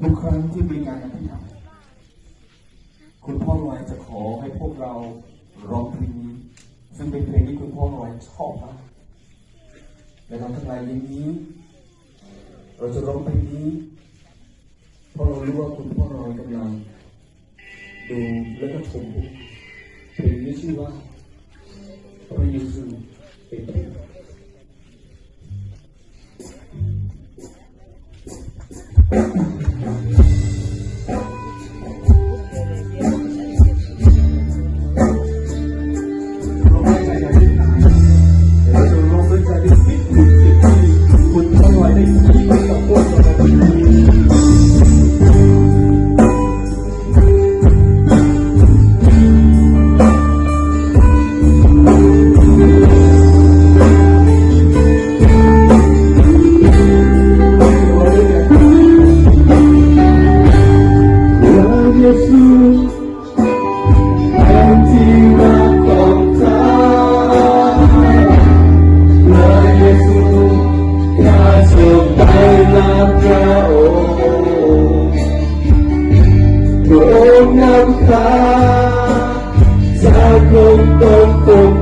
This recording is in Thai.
ทุกครั้งที่มีงานอภิธรรมคุณพ่อลอยจะขอให้พวกเราร้องเพลงนี้ซึ่งเป็นเพลงที่คุณพ่อลอยชอบมากและเราทั้งหลายอย่างนี้เราจะร้องเพลงนี้เพราะเรารู้ว่าคุณพ่อลอยกำลังดูและก็ชมเพลงนี้ชื่อว่าพระเยซูเป็นพระองค์นำพาจากลงตน